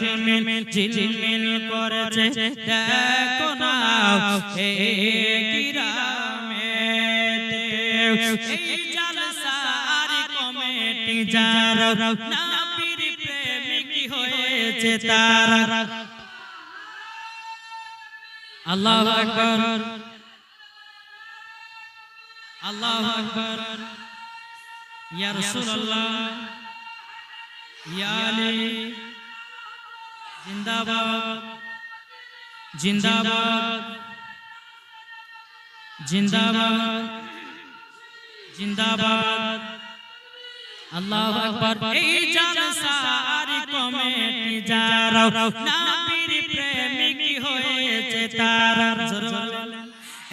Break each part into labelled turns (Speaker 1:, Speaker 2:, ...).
Speaker 1: ঝিলমিল ঝিলমিল করেছে দেখো না এই গ্রামে এই জালসার কমিটি যারা নবীর প্রেমিক হয়েছে তারা আল্লাহু আকবার আল্লাহু আকবার ইয়া রাসূলুল্লাহ ইয়া আলী জিন্দাবাদ জিন্দাবাদ জিন্দাবাদ জিন্দাবাদ আল্লাহু আকবার এই জালসার কমিটি যারা নবীর প্রেমিক হয়েছে তারা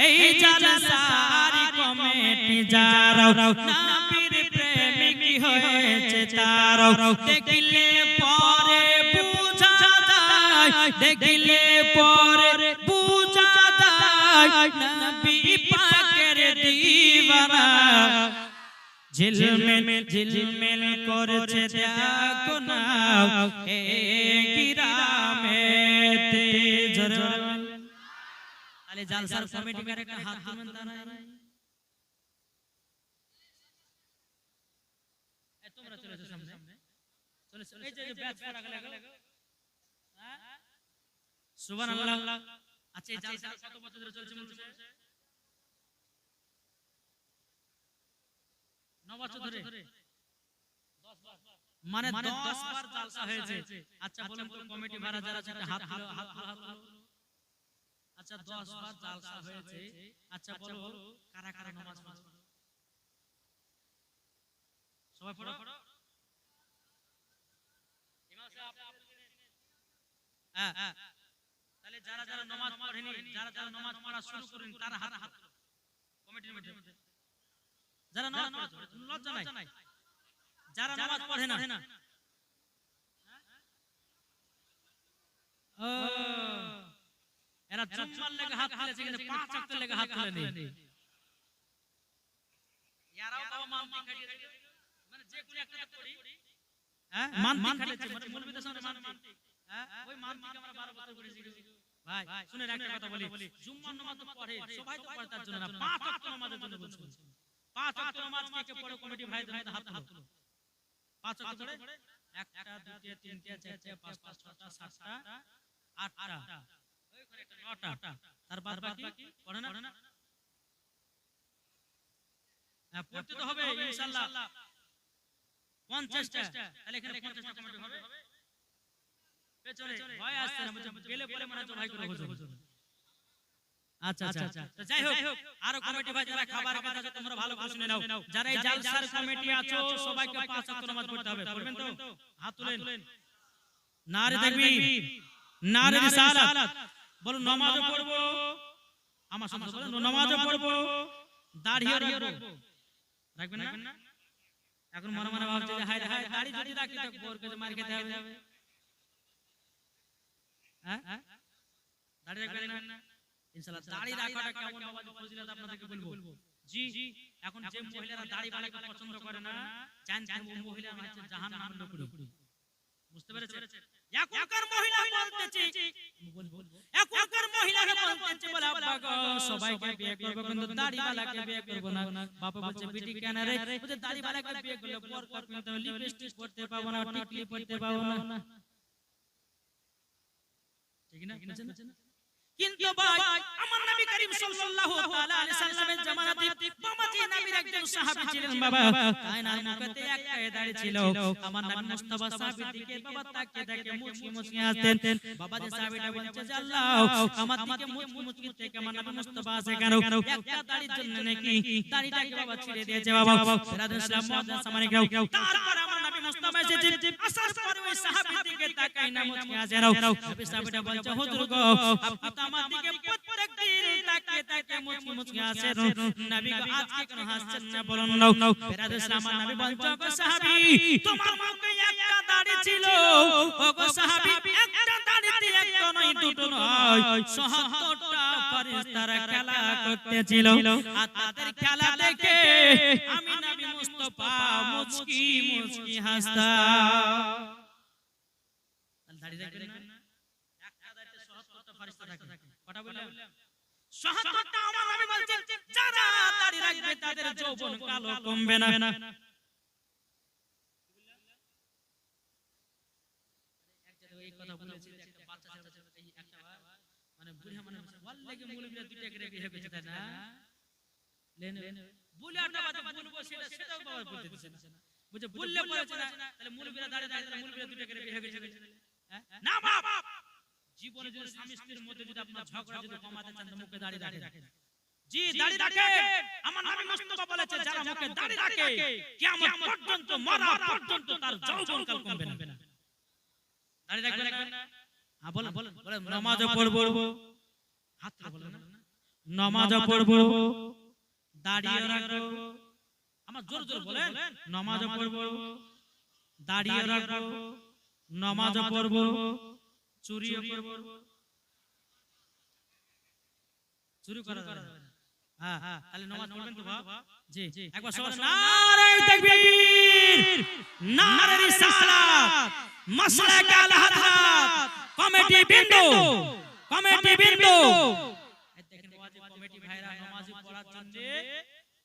Speaker 1: এই জালসার কমিটি যারা নবীর প্রেমিক হয়েছে তারা দেখলে পরে বুঝা যায় দেখলে পরে বুঝা যায় নবী পাকের দিওয়ানা ঝিলমিল ঝিলমিল করেছে দেখো না এই গ্রামেতে তাহলে জালসার কমিটি করে একটা হাত তুলবেন তারা তোমরা চলে এসো সামনে চলে এই যে ব্যাচ করা গেল হ্যাঁ সুবহানাল্লাহ আচ্ছা এই জালসা কত বছর ধরে চলছে বলছে 9 বছর ধরে 10 বার মানে 10 বার জালসা হয়েছে আচ্ছা বলুন তো কমিটি ভাড়া যারা আছে হাত তুলো হাত আচ্ছা 10 বার জালসা হয়েছে আচ্ছা বলো কারা কারা নামাজ পড়ো সবাই পড়ো ইমাম সাহেব হ্যাঁ তাহলে যারা যারা নামাজ পড়েনি যারা যারা নামাজ পড়া শুরু করেন তারা হাত কমিটির মধ্যে যারা নামাজ পড়ে লজ্জা নাই যারা নামাজ পড়ে না ও এরা জুম্মার লেগে হাত তুলেছে কিন্তু 5 ওয়াক্ত লেগে হাত তুলেনি ইয়ারাও তো মানতি খাটিয়ে মানে যে কোন একটা পড়ি হ্যাঁ মানতি খাটিয়েছে মানে মুলবিদের সামনে মানতি হ্যাঁ ওই মানতিকে আমরা 12 বছর করেছি ভাই শুনেন একটা কথা বলি জুম্মার নামাজ তো পড়ে সবাই তো পড়ে তার জন্য না 5 ওয়াক্ত নামাজের জন্য বলছি 5 ওয়াক্ত নামাজ কে পড়ে কমিটি ভাইদের মধ্যে হাত তুলো 5 ওয়াক্ত পড়ে একটা দুইটা তিনটা চারটা পাঁচটা ছয়টা সাতটা আটটা ওই করে একটা নটা তার বাদ বাকি পড়ে না হ্যাঁ পড়তে তো হবে ইনশাআল্লাহ 50টা তাহলে এখানে 50টা কমিটি হবে পেছনে ভয় আসছে না গেলে বলে মনে হচ্ছে ভাই করে হুজুর আচ্ছা তো যাই হোক আরো কমিটি ভাই যারা খাবার কথা আছে তোমরা ভালো করে শুনে নাও যারা এই জালসার কমিটি আছো সবাইকে 5 ওয়াক্ত নামাজ পড়তে হবে পড়বেন তো হাত তুলেন নারে তাকবীর নারে রিসালাত বলো নামাজও পড়বো আমার সাথে বলো নামাজও পড়বো দাড়িও রাখবো রাখবেন না এখন মনে মনে ভাবছে যে হায় হায় দাড়ি যদি রাখি তো বোর করে মার খেতে হবে হ্যাঁ দাড়ি রাখবেন না ইনশাআল্লাহ দাড়ি রাখাটা কেমন বাবা ফজিলত আপনাদেরকে বলবো জি এখন যে মহিলারা দাড়ি বালাকে পছন্দ করে না জানেন কোন মহিলা হচ্ছে জাহান্নামের লোকড়ি বুঝতে পেরেছেন এখনকার মহিলা বলতেছে এখনকার মহিলাকে বলতেছে বলে আব্বা গো সবাইকে বিয়ে করব কিন্তু দাড়ি বালাকে বিয়ে করব না বাবা বলছে বিটি কেন রে বলছে দাড়ি বালাকে বিয়ে করলে বরকত পেতে হবে লিপস্টিক পরতে পাবো না টিকলি পরতে পাবো না ঠিক না বুঝছেন কিন্তু ভাই আমার নবী করিম সাল্লাল্লাহু তাআলা আলাইহি সাল্লামের জামানাতে বাবাজি নবীর একজন সাহাবী ছিলেন বাবা কায়নার মুখতে একটা দাড়ি ছিল আমার নবী মুস্তাফা সাহাবীর দিকে বাবা তাকিয়ে দেখে মুচকি মুচকি হাসতেন বাবাজি সাহাবীটা বলছে যে আল্লাহ আমার দিকে মুচকি মুচকি থেকে আমার নবী মুস্তাফা আছে কেন একটা দাড়ির জন্য নাকি দাড়িটাকে বাবা ছেড়ে দিয়েছে বাবা রাসূল ইসলাম মুআজ্জিন সামানিকরাও তারপর আমার নবী মুস্তাফা এসেছে আসার পরে ওই সাহাবীর দিকে তাকাই না মুচকি হাসে নাও নবী সাহাবীটা বলছে হুজুর গো আপনি আমার দিকে প্রত্যেক দিন তাকিয়ে তাকিয়ে মুচকি মুচকি হাসেন নবী গো আজকে কেন হাসছেন না বলুন নাও রাসূল ইসলাম আমার নবী বলছে গো সাহাবী তোমার মুখে একটা দাড়ি ছিল ও গো সাহাবী একটা দাড়িতে একটা নয় দুটো নয় ৭৭টা ফেরেশতারা খেলা করতেছিল আর তাদের খেলা দেখে আমি নবী মুস্তাফা মুচকি মুচকি হাসতাম দাঁড়িয়ে রাখবেন না একটা দাঁড়িয়ে ৭০টা ফেরেশতা থাকে কটা বললাম ৭০টা আমার নবী বলছেন যারা দাঁড়িয়ে রাখবে তাদের যৌবন কালো কমবে না এই কথা বলেছি একটা বাচ্চা একটা মানে বুড়া মানে ওয়াল্লাহি মুলবিরা দুইটা করে বিয়ে হয়েছে তাই না লেন বুলাটা বাদে বলবো সেটাও বাবা বলতে দিছে না বুঝে বললে বলেছে না তাহলে মুলবিরা দাঁড়িয়ে তাহলে মুলবিরা দুইটা করে বিয়ে হয়েছে না বাপ জীবনে যদি স্বামী স্ত্রীর মধ্যে যদি আপনার ঝগড়া যদি কমাতে চান তো মুখে দাঁড়িয়ে রাখেন জি দাঁড়িয়ে রাখেন আমার নবী মুস্তাফা বলেছে যারা মুখে দাঁড়িয়ে রাখে কিয়ামত পর্যন্ত মরা পর্যন্ত তার যৌবন কাল কমবে না দাঁড়িয়ে রাখবেন না হ্যাঁ বলেন নামাজ পড়বো হাত বলেন নামাজ পড়বো দাঁড়িয়ে রাখবো আমার জোর জোর বলেন নামাজ পড়বো দাঁড়িয়ে রাখবো নামাজ পড়বো চুরিও করবো চুরি করা যাবে না হ্যাঁ তাহলে নামাজ পড়বেন তো বাবা জি একবার সবাই নারে তাকবীর নারে রিসালাত মাসলাক আল হাদরাত কমিটি বিন্দু এই দেখেন ওয়াজি কমিটি ভাইরা নামাজ পড়ার জন্য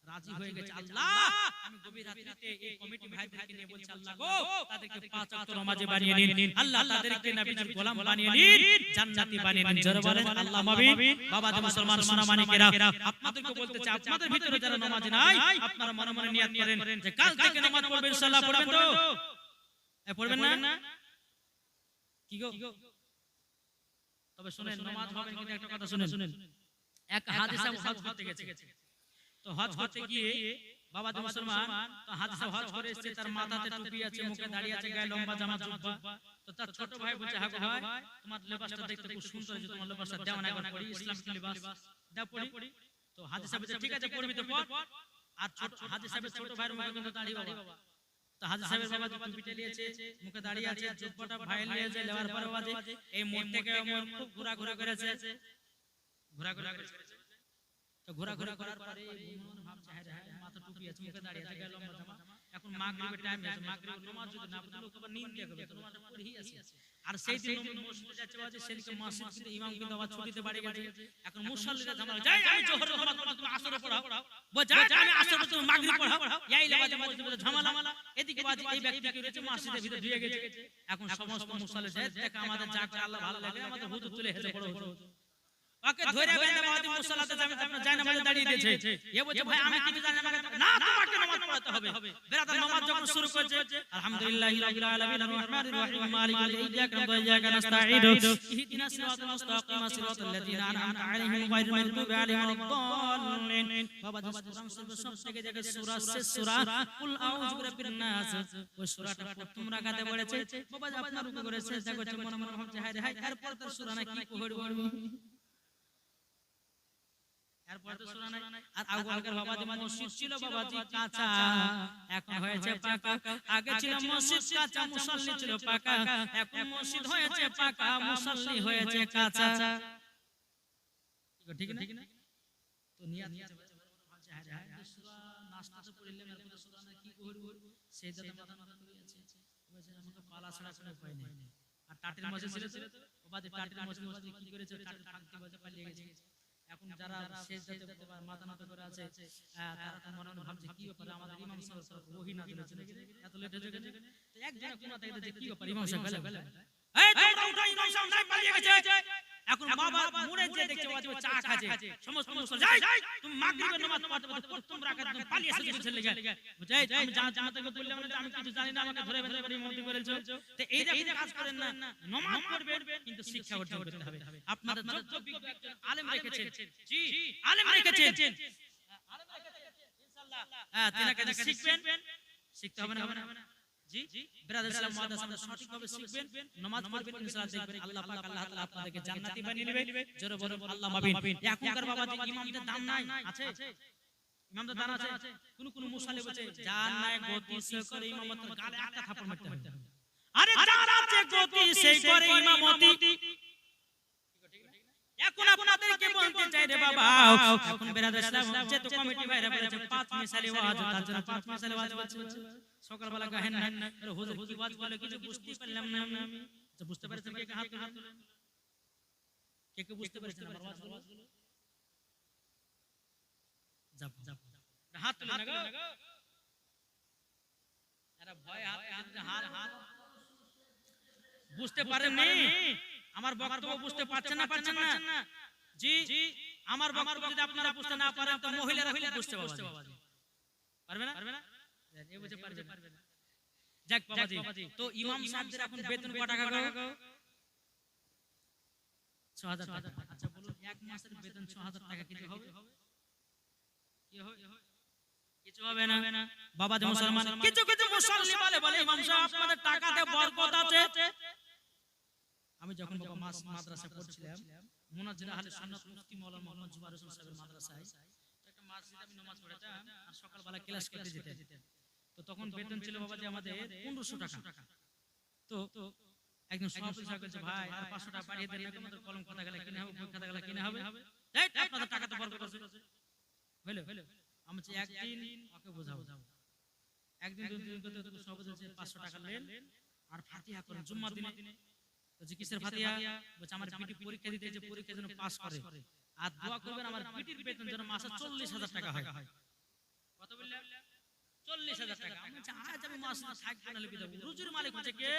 Speaker 1: রাজি হয়ে গেছে আল্লাহ আমি গভীর রাতে এই কমিটি ভাইদেরকে নিয়ে বলছি আল্লাহ গো তাদেরকে 5 ওয়াক্ত নামাজে বানিয়ে নিন আল্লাহ তাদেরকে নবীজির গোলাম বানিয়ে নিন জান্নাতি বানিয়ে নিন জোরে বলেন আল্লাহ আমিন বাবা দে মুসলমান সোনা মানিকেরা আপনাদেরকে বলতে চাই আপনাদের ভিতরে যারা নামাজি নাই আপনারা মনে মনে নিয়ত করেন যে কাল থেকে নামাজ পড়বেন ইনশাআল্লাহ পড়বেন তো পড়বেন না কি গো তবে শুনেন নামাজ হবে কিন্তু একটা কথা শুনেন এক হাদিসে হজ করতে গেছে তো হজ করতে গিয়ে বাবা দে মুসলমান তো হাদিসে হজ করে এসেছে তার মাথাতে টুপি আছে মুখে দাড়ি আছে গায়ে লম্বা জামা জুব্বা তো তার ছোট ভাই বলছে হ্যাঁ ভাই তোমার লেবাসটা দেখতে খুব সুন্দর যে তোমার লেবাসটা দাও না করি ইসলামিক লেবাস দাও পড়ি তো হাদিসে বলছে ঠিক আছে পড়বি তো পড় আর ছোট হাদিসে ছোট ভাইয়ের মুখে কিন্তু দাড়ি বাবা তো হাজি সাহেবের বাবা টুপিটা নিয়েছে মুখে দাঁড়িয়ে আছে জুব্বাটা ভাই নিয়েছে লেবার পরে বাজে এই মোড় থেকে খুব ঘোরাঘুরা করেছে তো ঘোরাঘুরা করার পরে মন ভাবছে হ্যাঁ মাথা টুপি আছে মুখে দাঁড়িয়ে আছে গায়ে লম্বা জামা এখন মাগরিবের টাইম আছে মাগরিবের নামাজ যদি না পড়লে তো নিন দিয়ে হবে তো নামাজটা পড়েই আছে আর সেই দিন মসজিদে যাচ্ছে বাজে সেদিকে মসজিদ কিন্তু ইমাম কিন্তু আবার ছুটিতে বাড়ি গেছে এখন মুসল্লিরা ঝামেলা যাই আমি জোহর নামাজ পড়া তুমি আসরে পড়াও যাই আমি আসরে তুমি মাগরিব পড়াও এই লাগাজে মসজিদে ঝামেলা এদিকে বাজে এই ব্যক্তি কি রয়েছে মসজিদের ভিতরে ধুয়ে গেছে এখন সমস্ত মুসল্লি যায় দেখা আমাদের যা করে আল্লাহ ভালো লাগে আমাদের হুজুর তুলে হেসে পড়ো ওকে ধরে বেঁধে বাদি মুসল্লাতে যাবে আপনার জায় নামাজে দাঁড়িয়ে দিয়েছে এ বলছে ভাই আমি কিছু জানি না না তোমাকে নামাজ পড়াতে হবে বেরাদার নামাজ যখন শুরু করেছে আলহামদুলিল্লাহি রাব্বিল আলামিন আর রহমানির রহিম মালিকিল ইয়াকা ওয়া ইয়াকা নাস্তাঈন ইহদিনাস সিরাতাল মুস্তাকিম সিরাতাল লাযিনা আনআমতা আলাইহিম গায়রিল মাগদুবি আলাইহিম ওয়াদ-দাল্লিন বাবা কোরআন শরীফের সব থেকে যে সূরা শেষ সূরা কুল আউযু বিরাব্বিন নাস ওই সূরাটা প্রথম রাকাতে পড়েছে বাবা আপনার উপর করেছে দেখো মনে মনে ভাবছে হায় হায় এরপর তার সূরা না কি পড়ব এরপর তো শোনা নাই আর আগের বাবাজি মসজিদ ছিল বাবাজি কাঁচা এখন হয়েছে পাকা আগে ছিল মসজিদ কাঁচা মুসল্লি ছিল পাকা এখন মসজিদ হয়েছে পাকা মুসল্লি হয়েছে কাঁচা ঠিক না তো নিয়াত ভাবছে আরে সূরা নাস্তা তো পড়লাম এরপর সূরা না কি করব সেটা তো মাথা করে আছে বলেছে আমাকে পালা ছাড়া কোনো উপায় নেই আর টাটির মসজিদ ছিল তো বাবাজি টাটির মসজিদ কি করেছে টাটি ভাঙতে বাজে পালিয়ে গেছে এখন যারা সেজদাতে মাথা নত করে আছে তারা তো মনে মনে ভাবছে কি ব্যাপার আমাদের ইমাম সাহেব ওহী নাযিল হচ্ছে এত লেট হয়ে গেছে তো এক জায়গা কোনা থেকে যে কি ব্যাপার ইমাম সাহেব এই তোমরা উঠো ইমাম সাহেব নাই পালিয়ে গেছে এখন বাবা মুড়ে যে দেখছে ওয়াজি চা খাচ্ছে সমস্ত মুসলমান যাই তুমি মাগরিবের নামাজ পড়তে পড়তে প্রথম রাকাত তুমি পালিয়ে এসেছো ছেলে বুঝাই আমি জামাতকে বললাম না আমি কিছু জানি না আমাকে ধরে ধরে ইমামতি করেছো তো এই রকম কাজ করেন না নামাজ পড়বেন কিন্তু শিক্ষা অর্জন করতে হবে আপনাদের যোগ্য একজন আলেম রেখেছেন জি আলেম রেখেছেন ইনশাআল্লাহ তিনাকে শিখবেন শিখতে হবে না জি ব্রাদার ইসলাম মাদ্রাসা সঠিকভাবে শিখবেন নামাজ পড়বেন ইনশাআল্লাহ দেখবেন আল্লাহ পাক আল্লাহ তাআলা আপনাদেরকে জান্নাতি বানিয়ে নেবে জোরে বলেন আল্লাহ মাবিন এখনকার বাবাজি ইমামদের দাম নাই আছে ইমামদের দাম আছে কোন মুসাল্লি বলছে যার নাই গতি সে করে ইমামতের গালে একটা থাপড় মারতে হবে আরে যার আছে গতি সেই করে ইমামতি এখন আপনাদেরকে বলতে চাই রে বাবা এখন ব্রাদার ইসলাম যে তো কমিটি ভাইরা বলেছে পাঁচ মিসালি ওয়াজ তার জন্য পাঁচ মিসালি ওয়াজ বলছে সকালবেলা গাহেন না হুজুর কি ওয়াজ বলে কিছু বুঝতে পারলাম না আমি তো বুঝতে পারছেন কে হাত তুলেন? কে বুঝতে পারছেন আমার ওয়াজগুলো? যাব হাত তুলেন না গো। আরে ভয় হাত বুঝতে পারেননি? আমার বক্তব্য বুঝতে পারছেন না? জি আমার বক্তব্য যদি আপনারা বুঝতে না পারেন তো মহিলারা বুঝতে পারবে না? এ বুঝতে পারবে না। যাক বাবাজি, তো ইমাম সাহেবদের এখন বেতন কত টাকা গো? ৬০০০ টাকা। আচ্ছা বলুন এক মাসের বেতন ৬০০০ টাকা কিছু হবে? কি হবে? কিছু হবে না বাবাজি। মুসলমান কিছু মুসল্লি বলে ইমাম সাহেব আপনাদের টাকাতে বরকত আছে। আমি যখন বাবা মাদ্রাসা পড়ছিলাম মুনাজ্জির আহলে সুন্নাত মুফতি মাওলানা মুহাম্মদ জুবাইর হোসেন সাহেবের মাদ্রাসায় একটা মসজিদে আমি নামাজ পড়তাম আর সকালবেলা ক্লাস করতে যেতাম। তো তখন বেতন ছিল বাবাজি আমাদের 1500 টাকা। তো একজন সভাপতি সাহেব বলছে ভাই আর 500 টাকা বাড়িয়ে দেন না, আমাদের কলম খাতা গেলে কিনা হবে, বই খাতা গেলে কিনা হবে। এই আপনাদের টাকা তো বরকত আছে হলো। আমি বলছি একদিন ওকে বোঝাবো, একদিন দুদিন করতে তো সভাপতি বলছে 500 টাকা নেন আর ফাতিহা করেন জুম্মার দিনে। বলছে কিসের ফাতিহা? বলছে আমার পিটি পরীক্ষা দিতে যে পরীক্ষা যেন পাস করে আর দোয়া করবেন আমার পিটির বেতন যেন মাসে 40000 টাকা হয়। কত বললেন? 40000 টাকা। আমি বলছি আজ আমি মাস থাকবো না লিখে দেব। রুজির মালিক হচ্ছে কে?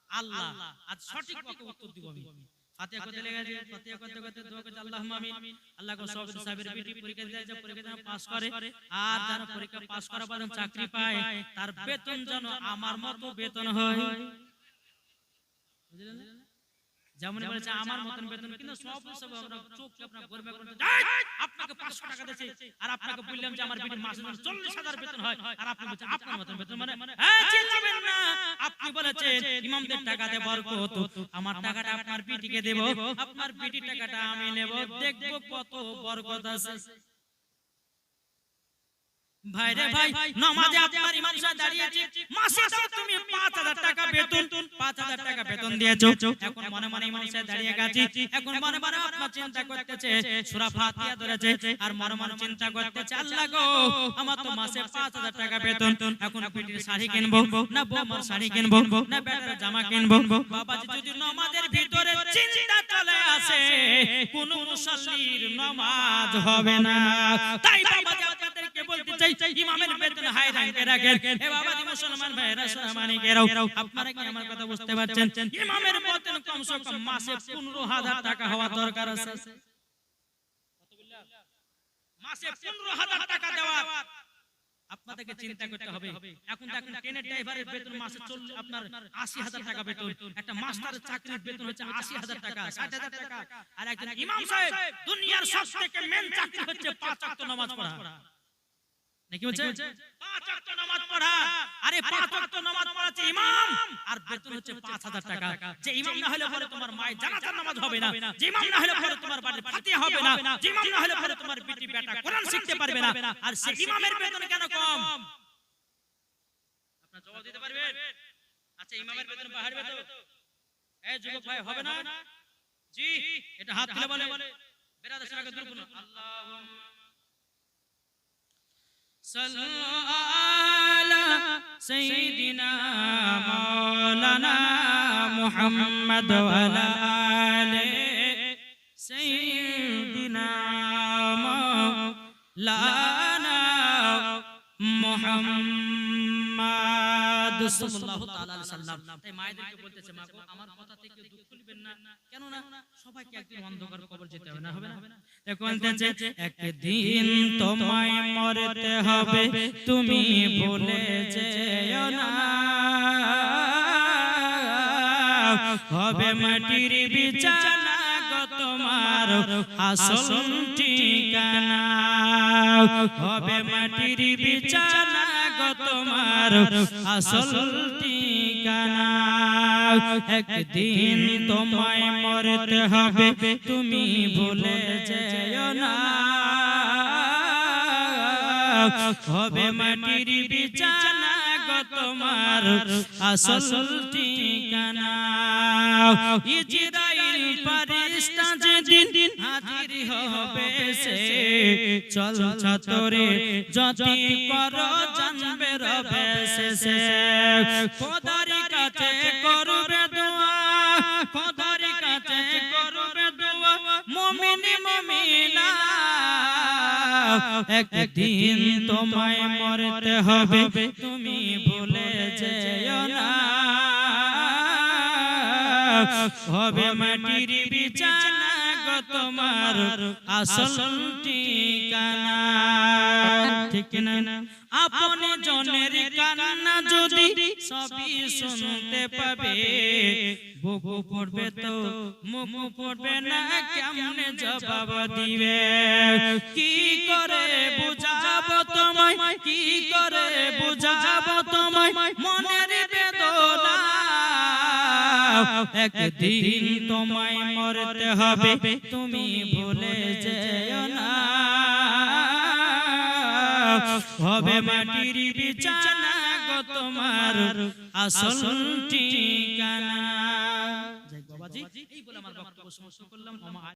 Speaker 1: আল্লাহ। আজ সঠিক ওকে উত্তর দিব আমি। ফাতিহা করতে লেগেছে, ফাতিহা করতে দোয়া করতে আল্লাহুম্মা আমিন। আল্লাহ গো সব সাহেবের পিটি পরীক্ষা দিতে যে পরীক্ষা যেন পাস করে আর যেন পরীক্ষা পাস করার পর চাকরি পায় তার বেতন যেন আমার মতো বেতন হয়। বুঝলেন না? যেমন বলেছে আমার মতন বেতন কিন্তু সব আমরা চোখ আপনার গর্বে করতে আপনাকে 500 টাকা দিয়েছি আর আপনাকে বললাম যে আমার বিটির মাসে 40000 বেতন হয় আর আপনি বলছেন আপনার মতন বেতন মানে চিল্লাবেন না। আপনি বলেছেন ইমামদের টাকাতে বরকত, আমার টাকাটা আপনার বিটিকে দেব, আপনার বিটির টাকাটা আমি নেব, দেখব কত বরকত আছে। ভাই রে ভাই নামাজে আপনার ইমাম সাহেব দাঁড়িয়েছে মাসে দাও তুমি 5000 টাকা বেতন, 5000 টাকা বেতন দিয়েছো। এখন মনে মনে ইমাম সাহেব দাঁড়িয়ে গেছে, এখন মনে মনে আপনার চিন্তা করতেছে সূরা ফাতিহা ধরেছে আর মনে মনে চিন্তা করতেছে আল্লাহ গো আমার তো মাসে 5000 টাকা বেতন, এখন পিটির শাড়ি কিনবো না বৌমার শাড়ি কিনবো না বেটার জামা কিনবো। বাবাজি যদি নামাজের ভিতরে চিন্তা চলে আসে কোন মুসল্লির নামাজ হবে না। তাই বাবাজি আপনাদেরকে বলতে চাই ইমামের বেতন হাই র‍্যাঙ্কে রাখেন। এ বাবাজি মুসলমান ভাইরা সোনামানিকেরাও আপনারা কি আমার কথা বুঝতে পারছেন? ইমামের বেতন কমসে কম মাসে 15000 টাকা হওয়া দরকার আছে। কত বললাম? মাসে 15000 টাকা দেওয়া আপনাদেরকে চিন্তা করতে হবে। এখন দেখেন ট্রেনের ড্রাইভারের বেতন মাসে আপনার 80000 টাকা বেতন, একটা মাস্টারের চাকরির বেতন হচ্ছে 80000 টাকা 60000 টাকা। আর একজন ইমাম সাহেব দুনিয়ার সবথেকে মেন চাকরি হচ্ছে 5 ওয়াক্ত নামাজ পড়া। নাকি হচ্ছে 5 ওয়াক্ত নামাজ পড়া। আরে 5 ওয়াক্ত নামাজ পড়াচ্ছে ইমাম আর বেতন হচ্ছে 5000 টাকা। যে ইমাম না হলে পরে তোমার মায়ের জানাজার নামাজ হবে না, যে ইমাম না হলে পরে তোমার বাড়ির ফাতিহা হবে না, যে ইমাম না হলে পরে তোমার বিটি বেটা কোরআন শিখতে পারবে না। আর সেই ইমামের বেতন কেন কম? আপনারা জবাব দিতে পারবেন? আচ্ছা ইমামের বেতন বাড়বে তো? এই যুবক ভাই হবে না? জি এটা হাত তুলে বলে বেরাদের সঙ্গে দূর করুন। আল্লাহুম্মা সাল্লু আলা সাইয়্যিদিনা মাওলানা মুহাম্মদ ওয়া আলা আলি সাইয়্যিদিনা মাওলানা মুহাম্মদ সাল্লাল্লাহু তাআলা আলাইহি সাল্লাম। তাই মায়েদেরকে বলতেছে মা গো আমার কথা থেকে দুঃখ নেবেন না, কেন না সবাইকে একদিন অন্ধকার কবর যেতে হবে না, হবে না? দেখো বলতেছে একদিন তোমায় মরতে হবে তুমি ভুলে যেও না, হবে মাটির বিছানা গো তোমার আসল ঠিকানা, হবে মাটির বিছানা গো তোমার আসল ঠিকানা। একদিন তোমায় মরতে হবে তুমি ভুলে যেও না, হবে মাটির বিছানা গো তোমার আসল ঠিকানা। ইজরাইল ফেরেশতা যেদিন হাজির হবে সে চল ছাতরে যতি করো জানবে রবে সে খোদার কাছে করবে দোয়া খোদার কাছে করবে দোয়া মুমিন মুমিনা একদিন তোমায় মরতে হবে তুমি ভুলে যেও না হবে মাটির বিছানা গো তোমার আসল ঠিকানা ঠিক না আপন জনের কান্না যদি সবই শুনতে পাবে বুক পড়বে তো মুখ পড়বে না কেমনে জবাব দিবে কি করে বুঝাবো তোমায় কি করে বুঝাবো তোমায় মনের বেদনা একদিন তোমায় মরতে হবে তুমি ভুলে যেও না হবে মাটির বিছানা গো তোমার আসল ঠিকানা। জয় বাবাজি এই বলে আমার বক্তব্য সমাপ্ত করলাম।